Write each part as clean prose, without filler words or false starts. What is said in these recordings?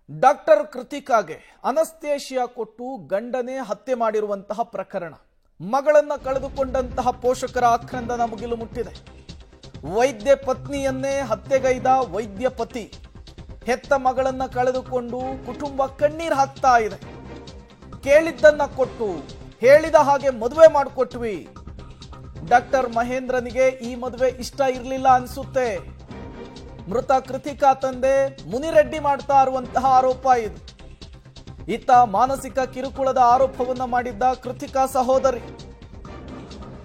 Doctor ಕೃತಿಕಾಗೆ anaesthesia ಕೊಟ್ಟು ಗಂಡನೇ ಹತ್ಯೆ ಮಾಡಿರುವಂತಹ ಪ್ರಕರಣ. ಮಗಳನ್ನ ಕಳೆದುಕೊಂಡಂತಹ ಪೋಷಕರ ಆಕ್ರಂದನ ಮುಗಿಲು ಮುಟ್ಟಿದೆ. ವೈದ್ಯ ಪತ್ನಿಯನ್ನೇ ಹತ್ಯೆಗೈದ ವೈದ್ಯ ಪತಿ ಹೆತ್ತ ಮಗಳನ್ನ ಕಳೆದುಕೊಂಡು ಕುಟುಂಬ ಕಣ್ಣೀರು ಹಾಕ್ತಾ ಇದೆ. ಕೇಳಿದ್ದನ್ನ ಕೊಟ್ಟು ಹೇಳಿದ ಹಾಗೆ ಮದುವೆ ಮಾಡಿಕೊಟ್ವಿ. ಡಾಕ್ಟರ್ ಮಹೇಂದ್ರನಿಗೆ ಈ ಮದುವೆ ಇಷ್ಟ ಇರಲಿಲ್ಲ ಅನ್ಸುತ್ತೆ. ಮೃತ ಕೃತಿಕಾ ತಂದೆ ಮುನಿರೆಡ್ಡಿ ಮಾಡ್ತಾ ಇರುವಂತಹ ಆರೋಪ ಇದು. ಇತ್ತ ಮಾನಸಿಕ ಕಿರುಕುಳದ ಆರೋಪವನ್ನ ಮಾಡಿದ್ದ ಕೃತಿಕಾ ಸಹೋದರಿ.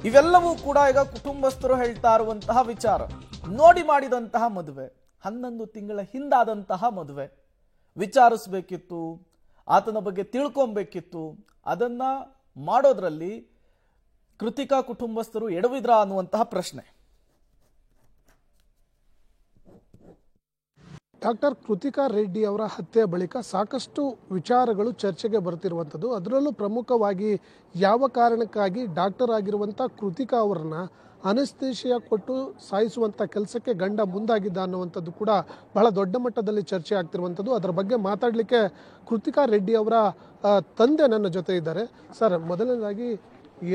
ಇವೆಲ್ಲವೂ ಕೂಡ ಈಗ ಕುಟುಂಬಸ್ಥರು ಹೇಳ್ತಾ ಇರುವಂತಹ ವಿಚಾರ. ನೋಡಿ ಮಾಡಿದಂತಹ ಮದುವೆ, 11 ತಿಂಗಳ ಹಿಂದಾದಂತಹ ಮದುವೆ. ವಿಚಾರಿಸಬೇಕಿತ್ತು, ಆತನ ಬಗ್ಗೆ ತಿಳ್ಕೊಬೇಕಿತ್ತು. ಅದನ್ನ ಮಾಡೋದ್ರಲ್ಲಿ ಕೃತಿಕಾ ಕುಟುಂಬಸ್ಥರು ಎಡವಿದ್ರ ಅನ್ನುವಂತಹ ಪ್ರಶ್ನೆ. ಡಾಕ್ಟರ್ ಕೃತಿಕಾ ರೆಡ್ಡಿ ಅವರ ಹತ್ಯೆ ಬಳಿಕ ಸಾಕಷ್ಟು ವಿಚಾರಗಳು ಚರ್ಚೆಗೆ ಬರ್ತಿರುವಂಥದ್ದು. ಅದರಲ್ಲೂ ಪ್ರಮುಖವಾಗಿ ಯಾವ ಕಾರಣಕ್ಕಾಗಿ ಡಾಕ್ಟರ್ ಆಗಿರುವಂಥ ಕೃತಿಕಾ ಅವರನ್ನ ಅನಸ್ತೇಶಿಯಾ ಕೊಟ್ಟು ಸಾಯಿಸುವಂಥ ಕೆಲಸಕ್ಕೆ ಗಂಡ ಮುಂದಾಗಿದ್ದ ಅನ್ನುವಂಥದ್ದು ಕೂಡ ಬಹಳ ದೊಡ್ಡ ಮಟ್ಟದಲ್ಲಿ ಚರ್ಚೆ ಆಗ್ತಿರುವಂಥದ್ದು. ಅದರ ಬಗ್ಗೆ ಮಾತಾಡಲಿಕ್ಕೆ ಕೃತಿಕಾ ರೆಡ್ಡಿ ಅವರ ತಂದೆ ನನ್ನ ಜೊತೆ ಇದ್ದಾರೆ. ಸರ್, ಮೊದಲನೇದಾಗಿ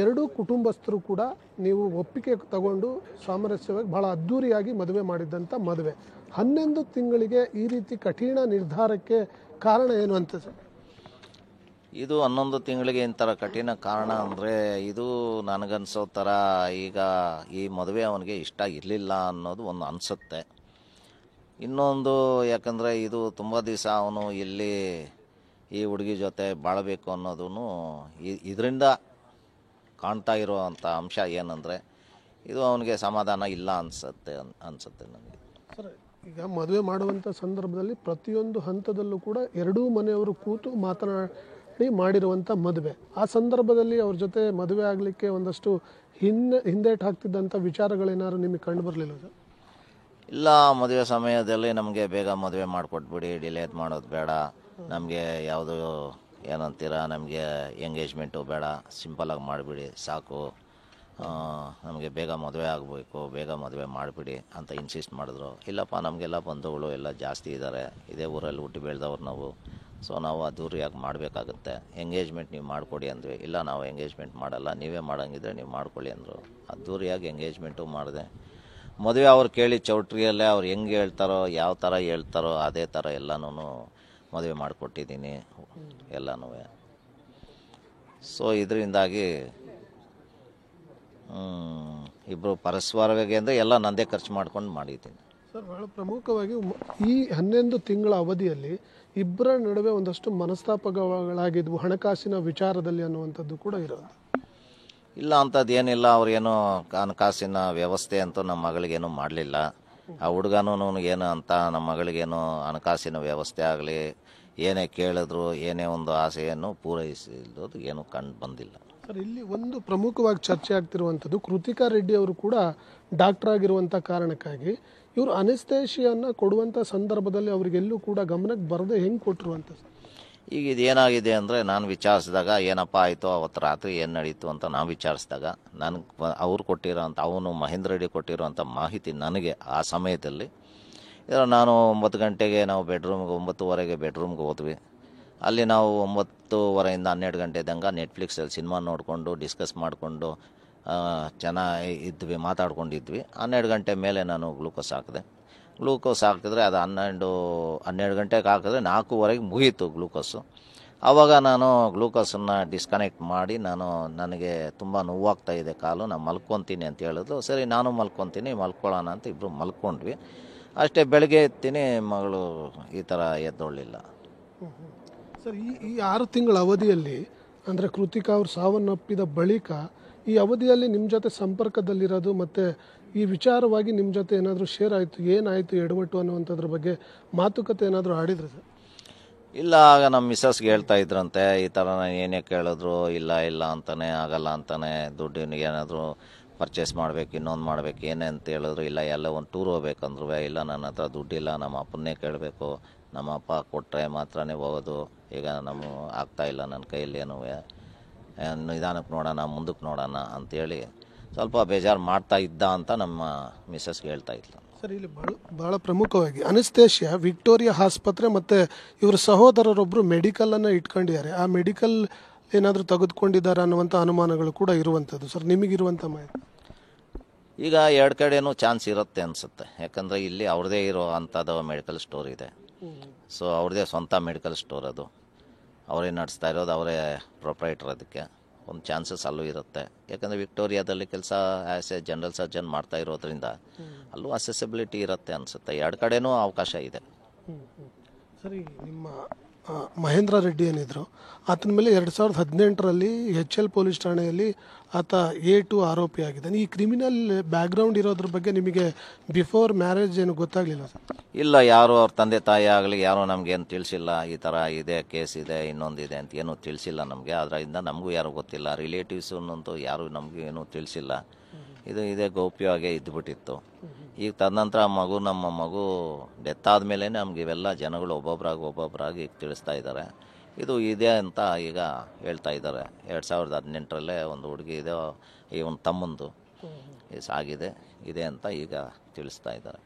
ಎರಡೂ ಕುಟುಂಬಸ್ಥರು ಕೂಡ ನೀವು ಒಪ್ಪಿಗೆ ತಗೊಂಡು ಸಾಮರಸ್ಯವಾಗಿ ಬಹಳ ಅದ್ಧೂರಿಯಾಗಿ ಮದುವೆ ಮಾಡಿದ್ದಂಥ ಮದುವೆ. 11 ತಿಂಗಳಿಗೆ ಈ ರೀತಿ ಕಠಿಣ ನಿರ್ಧಾರಕ್ಕೆ ಕಾರಣ ಏನು ಅಂತ ಸರ್? ಇದು 11 ತಿಂಗಳಿಗೆ ಇಂಥರ ಕಠಿಣ ಕಾರಣ ಅಂದರೆ ಇದು ನನಗನ್ಸೋ ಥರ ಈಗ ಈ ಮದುವೆ ಅವನಿಗೆ ಇಷ್ಟ ಇರಲಿಲ್ಲ ಅನ್ನೋದು ಒಂದು ಅನಿಸುತ್ತೆ. ಇನ್ನೊಂದು ಯಾಕಂದರೆ ಇದು ತುಂಬ ದಿವಸ ಅವನು ಇಲ್ಲಿ ಈ ಹುಡುಗಿ ಜೊತೆ ಬಾಳಬೇಕು ಅನ್ನೋದು ಇದರಿಂದ ಕಾಣ್ತಾ ಇರುವಂಥ ಅಂಶ ಏನಂದರೆ ಇದು ಅವನಿಗೆ ಸಮಾಧಾನ ಇಲ್ಲ ಅನಿಸುತ್ತೆ ನನಗೆ. ಸರ್, ಈಗ ಮದುವೆ ಮಾಡುವಂಥ ಸಂದರ್ಭದಲ್ಲಿ ಪ್ರತಿಯೊಂದು ಹಂತದಲ್ಲೂ ಕೂಡ ಎರಡೂ ಮನೆಯವರು ಕೂತು ಮಾತನಾಡಿ ಮಾಡಿರುವಂಥ ಮದುವೆ. ಆ ಸಂದರ್ಭದಲ್ಲಿ ಅವ್ರ ಜೊತೆ ಮದುವೆ ಆಗಲಿಕ್ಕೆ ಒಂದಷ್ಟು ಹಿಂದೇಟು ಹಾಕ್ತಿದ್ದಂಥ ವಿಚಾರಗಳೇನಾದ್ರು ನಿಮಗೆ ಕಂಡು ಬರಲಿಲ್ಲ ಸರ್? ಇಲ್ಲ, ಮದುವೆ ಸಮಯದಲ್ಲಿ ನಮಗೆ ಬೇಗ ಮದುವೆ ಮಾಡಿಕೊಟ್ಬಿಡಿ, ಡಿಲೇಟ್ ಮಾಡೋದು ಬೇಡ, ನಮಗೆ ಯಾವುದು ಏನಂತೀರ, ನಮಗೆ ಎಂಗೇಜ್ಮೆಂಟು ಬೇಡ, ಸಿಂಪಲಾಗಿ ಮಾಡಿಬಿಡಿ ಸಾಕು, ನಮಗೆ ಬೇಗ ಮದುವೆ ಆಗಬೇಕು, ಬೇಗ ಮದುವೆ ಮಾಡಿಬಿಡಿ ಅಂತ ಇನ್ಸಿಸ್ಟ್ ಮಾಡಿದ್ರು. ಇಲ್ಲಪ್ಪ, ನಮಗೆಲ್ಲ ಬಂಧುಗಳು ಎಲ್ಲ ಜಾಸ್ತಿ ಇದ್ದಾರೆ, ಇದೇ ಊರಲ್ಲಿ ಹುಟ್ಟಿ ಬೆಳೆದವ್ರು ನಾವು, ಸೊ ನಾವು ಅದ್ದೂರಿಯಾಗಿ ಮಾಡಬೇಕಾಗುತ್ತೆ, ಎಂಗೇಜ್ಮೆಂಟ್ ನೀವು ಮಾಡಿಕೊಡಿ ಅಂದ್ವಿ. ಇಲ್ಲ, ನಾವು ಎಂಗೇಜ್ಮೆಂಟ್ ಮಾಡಲ್ಲ, ನೀವೇ ಮಾಡೋಂಗಿದ್ರೆ ನೀವು ಮಾಡ್ಕೊಳ್ಳಿ ಅಂದರು. ಅದ್ದೂರಿಯಾಗಿ ಎಂಗೇಜ್ಮೆಂಟು ಮಾಡಿದೆ. ಮದುವೆ ಅವ್ರು ಕೇಳಿ ಚೌಟ್ರಿಯಲ್ಲೇ ಅವ್ರು ಹೆಂಗೆ ಹೇಳ್ತಾರೋ, ಯಾವ ಥರ ಹೇಳ್ತಾರೋ ಅದೇ ಥರ ಎಲ್ಲನೂ ಮದುವೆ ಮಾಡಿಕೊಟ್ಟಿದ್ದೀನಿ ಎಲ್ಲನೂ. ಸೊ ಇದರಿಂದಾಗಿ ಇಬ್ಬರು ಪರಸ್ಪರವಾಗಿ ಅಂದರೆ ಎಲ್ಲ ನಂದೇ ಖರ್ಚು ಮಾಡ್ಕೊಂಡು ಮಾಡಿದ್ದೀನಿ. ಸರ್, ಬಹಳ ಪ್ರಮುಖವಾಗಿ ಈ 11 ತಿಂಗಳ ಅವಧಿಯಲ್ಲಿ ಇಬ್ಬರ ನಡುವೆ ಒಂದಷ್ಟು ಮನಸ್ತಾಪಗಳಾಗಿದ್ವು ಹಣಕಾಸಿನ ವಿಚಾರದಲ್ಲಿ ಅನ್ನುವಂಥದ್ದು ಕೂಡ ಇರೋದು. ಇಲ್ಲ, ಅಂಥದ್ದು ಏನಿಲ್ಲ. ಅವ್ರೇನು ಹಣಕಾಸಿನ ವ್ಯವಸ್ಥೆ ಅಂತೂ ನಮ್ಮ ಮಗಳಿಗೇನು ಮಾಡಲಿಲ್ಲ. ಆ ಹುಡುಗನೂ ಏನು ಅಂತ ನಮ್ಮ ಮಗಳಿಗೇನು ಹಣಕಾಸಿನ ವ್ಯವಸ್ಥೆ ಆಗಲಿ, ಏನೇ ಕೇಳಿದ್ರು ಏನೇ ಒಂದು ಆಸೆಯನ್ನು ಪೂರೈಸಿಲ್ಲದು ಏನು ಕಂಡು ಬಂದಿಲ್ಲ. ಸರ್, ಇಲ್ಲಿ ಒಂದು ಪ್ರಮುಖವಾಗಿ ಚರ್ಚೆ ಆಗ್ತಿರುವಂಥದ್ದು, ಕೃತಿಕಾ ರೆಡ್ಡಿ ಅವರು ಕೂಡ ಡಾಕ್ಟರ್ ಆಗಿರುವಂಥ ಕಾರಣಕ್ಕಾಗಿ ಇವರು ಅನೆಸ್ಥೇಷಿಯನ್ನ ಕೊಡುವಂಥ ಸಂದರ್ಭದಲ್ಲಿ ಅವರಿಗೆಲ್ಲೂ ಕೂಡ ಗಮನಕ್ಕೆ ಬರದೆ ಹೆಂಗೆ ಕೊಟ್ಟರು ಅಂತ. ಈಗ ಇದೇನಾಗಿದೆ ಅಂದರೆ, ನಾನು ವಿಚಾರಿಸಿದಾಗ ಏನಪ್ಪ ಆಯಿತು ಅವತ್ತು ರಾತ್ರಿ ಏನು ನಡೀತು ಅಂತ ನಾನು ವಿಚಾರಿಸಿದಾಗ ನನಗೆ ಅವ್ರು ಕೊಟ್ಟಿರೋಂಥ, ಅವನು ಮಹೇಂದ್ರ ರೆಡ್ಡಿ ಕೊಟ್ಟಿರೋಂಥ ಮಾಹಿತಿ ನನಗೆ ಆ ಸಮಯದಲ್ಲಿ ನಾನು 9 ಗಂಟೆಗೆ ನಾವು 9:30 ಬೆಡ್ರೂಮ್ಗೆ ಹೋದ್ವಿ. ಅಲ್ಲಿ ನಾವು 9:30 12 ಗಂಟೆ ತನಕ ನೆಟ್ಫ್ಲಿಕ್ಸಲ್ಲಿ ಸಿನಿಮಾ ನೋಡಿಕೊಂಡು ಡಿಸ್ಕಸ್ ಮಾಡಿಕೊಂಡು ಚೆನ್ನಾಗಿ ಇದ್ವಿ, ಮಾತಾಡ್ಕೊಂಡಿದ್ವಿ. 12 ಗಂಟೆ ಮೇಲೆ ನಾನು ಗ್ಲೂಕೋಸ್ ಹಾಕಿದೆ. ಗ್ಲೂಕೋಸ್ ಹಾಕಿದ್ರೆ ಅದು 12 ಗಂಟೆಗೆ ಹಾಕಿದ್ರೆ 4:15 ಮುಗೀತು ಗ್ಲೂಕೋಸು. ಆವಾಗ ನಾನು ಗ್ಲೂಕೋಸನ್ನು ಡಿಸ್ಕನೆಕ್ಟ್ ಮಾಡಿ ನನಗೆ ತುಂಬ ನೋವಾಗ್ತಾ ಇದೆ ಕಾಲು, ನಾನು ಮಲ್ಕೊತೀನಿ ಅಂತ ಹೇಳಿದ್ರು. ಸರಿ, ನಾನು ಮಲ್ಕೊತೀನಿ, ಮಲ್ಕೊಳ್ಳೋಣ ಅಂತ ಇಬ್ಬರು ಮಲ್ಕೊಂಡ್ವಿ. ಅಷ್ಟೇ, ಬೆಳಗ್ಗೆ ಎತ್ತೀನಿ, ಮಗಳು ಈ ಥರ ಎದ್ದೊಳ್ಳಿಲ್ಲ. ಸರ್, ಈ 6 ತಿಂಗಳ ಅವಧಿಯಲ್ಲಿ ಅಂದರೆ ಕೃತಿಕಾ ಅವರು ಸಾವನ್ನಪ್ಪಿದ ಬಳಿಕ ಈ ಅವಧಿಯಲ್ಲಿ ನಿಮ್ಮ ಜೊತೆ ಸಂಪರ್ಕದಲ್ಲಿರೋದು ಮತ್ತು ಈ ವಿಚಾರವಾಗಿ ನಿಮ್ಮ ಜೊತೆ ಏನಾದರೂ ಶೇರ್ ಆಯಿತು, ಏನಾಯಿತು ಎಡವಟ್ಟು ಅನ್ನುವಂಥದ್ರ ಬಗ್ಗೆ ಮಾತುಕತೆ ಏನಾದರೂ ಆಡಿದ್ರೆ ಸರ್? ಇಲ್ಲ, ಆಗ ನಮ್ಮ ಮಿಸ್ಸಸ್ಗೆ ಹೇಳ್ತಾ ಇದ್ರಂತೆ, ಈ ಥರ ನಾನು ಏನೇ ಕೇಳಿದ್ರು ಇಲ್ಲ ಅಂತಾನೆ, ಆಗಲ್ಲ ಅಂತಾನೆ, ದುಡ್ಡಿನಿಗೆ ಏನಾದರೂ ಪರ್ಚೇಸ್ ಮಾಡಬೇಕು, ಇನ್ನೊಂದು ಮಾಡಬೇಕು, ಏನೇ ಅಂತ ಹೇಳಿದ್ರು. ಇಲ್ಲ, ಎಲ್ಲ ಒಂದು ಟೂರ್ ಹೋಗ್ಬೇಕಂದ್ರು. ಇಲ್ಲ, ನನ್ನ ಹತ್ರ ದುಡ್ಡಿಲ್ಲ, ನಮ್ಮ ಅಪ್ಪನ್ನೇ ಕೇಳಬೇಕು, ನಮ್ಮ ಅಪ್ಪ ಕೊಟ್ಟರೆ ಮಾತ್ರನೇ ಹೋಗೋದು, ಈಗ ಆಗ್ತಾಯಿಲ್ಲ ನನ್ನ ಕೈಯಲ್ಲಿ, ನಿಧಾನಕ್ಕೆ ನೋಡೋಣ, ಮುಂದಕ್ಕೆ ನೋಡೋಣ ಅಂಥೇಳಿ ಸ್ವಲ್ಪ ಬೇಜಾರು ಮಾಡ್ತಾ ಇದ್ದ ಅಂತ ನಮ್ಮ ಮಿಸ್ಸಸ್ಗೆ ಹೇಳ್ತಾ ಇದ್ಲು. ಸರ್, ಇಲ್ಲಿ ಬಹಳ ಪ್ರಮುಖವಾಗಿ ಅನಸ್ತೇಶಿಯಾ ವಿಕ್ಟೋರಿಯಾ ಆಸ್ಪತ್ರೆ ಮತ್ತು ಇವರ ಸಹೋದರರೊಬ್ಬರು ಮೆಡಿಕಲನ್ನು ಇಟ್ಕೊಂಡಿದ್ದಾರೆ. ಆ ಮೆಡಿಕಲ್ ಏನಾದರೂ ತೆಗೆದುಕೊಂಡಿದ್ದಾರೆ ಅನ್ನುವಂಥ ಅನುಮಾನಗಳು ಕೂಡ ಇರುವಂಥದ್ದು. ಸರ್, ನಿಮಗಿರುವಂಥ ಮಾಹಿತಿ? ಈಗ ಎರಡು ಕಡೆನೂ ಚಾನ್ಸ್ ಇರುತ್ತೆ ಅನಿಸುತ್ತೆ. ಯಾಕಂದರೆ ಇಲ್ಲಿ ಅವ್ರದ್ದೇ ಇರೋ ಅಂಥದ್ದು ಮೆಡಿಕಲ್ ಸ್ಟೋರ್ ಇದೆ. ಸೊ ಅವ್ರದ್ದೇ ಸ್ವಂತ ಮೆಡಿಕಲ್ ಸ್ಟೋರ್ ಅದು. ಅವರೇ ನಡೆಸ್ತಾ ಇರೋದು, ಅವರೇ ಪ್ರೊಪ್ರೈಟರ್. ಅದಕ್ಕೆ ಒಂದು ಚಾನ್ಸಸ್ ಅಲ್ಲೂ ಇರುತ್ತೆ. ಯಾಕಂದರೆ ವಿಕ್ಟೋರಿಯಾದಲ್ಲಿ ಕೆಲಸ ಆ್ಯಸ್ ಎ ಜನರಲ್ ಸರ್ಜನ್ ಮಾಡ್ತಾ ಇರೋದ್ರಿಂದ ಅಲ್ಲೂ ಅಸೆಸಿಬಿಲಿಟಿ ಇರುತ್ತೆ ಅನಿಸುತ್ತೆ. ಎರಡು ಕಡೆನೂ ಅವಕಾಶ ಇದೆ. ಸರಿ, ನಿಮ್ಮ ಮಹೇಂದ್ರ ರೆಡ್ಡಿ ಏನಿದ್ರು, ಆತನ ಮೇಲೆ 2018ರಲ್ಲಿ HL ಪೊಲೀಸ್ ಠಾಣೆಯಲ್ಲಿ ಆತ A2 ಆರೋಪಿ ಆಗಿದ್ದಾನೆ. ಈ ಕ್ರಿಮಿನಲ್ ಬ್ಯಾಕ್ಗ್ರೌಂಡ್ ಇರೋದ್ರ ಬಗ್ಗೆ ನಿಮಗೆ ಬಿಫೋರ್ ಮ್ಯಾರೇಜ್ ಏನು ಗೊತ್ತಾಗಲಿಲ್ಲ ಸರ್? ಇಲ್ಲ, ಯಾರು ಅವ್ರ ತಂದೆ ತಾಯಿ ಆಗಲಿ ಯಾರೂ ನಮಗೇನು ತಿಳಿಸಿಲ್ಲ. ಈ ಥರ ಇದೆ, ಕೇಸ್ ಇದೆ, ಇನ್ನೊಂದಿದೆ ಅಂತ ಏನೂ ತಿಳಿಸಿಲ್ಲ ನಮಗೆ. ಅದರಿಂದ ನಮಗೂ ಯಾರೂ ಗೊತ್ತಿಲ್ಲ. ರಿಲೇಟಿವ್ಸನ್ನಂತೂ ಯಾರೂ ನಮಗೂ ಏನೂ ತಿಳಿಸಿಲ್ಲ. ಇದೇ ಗೌಪ್ಯವಾಗೇ ಇದ್ದುಬಿಟ್ಟಿತ್ತು. ಈಗ ತದನಂತರ ನಮ್ಮ ಮಗು ಡೆತ್ ಆದಮೇಲೆ ನಮ್ಗೆ ಇವೆಲ್ಲ ಜನಗಳು ಒಬ್ಬೊಬ್ಬರಾಗಿ ಈಗ ತಿಳಿಸ್ತಾ ಇದ್ದಾರೆ. ಇದು ಇದೆ ಅಂತ ಈಗ ಹೇಳ್ತಾ ಇದ್ದಾರೆ. 2018ರಲ್ಲೇ ಒಂದು ಹುಡುಗಿ ಇದೆ, ಇವನ ತಮ್ಮಂದು ಆಗಿದೆ ಇದೆ ಅಂತ ಈಗ ತಿಳಿಸ್ತಾ ಇದ್ದಾರೆ.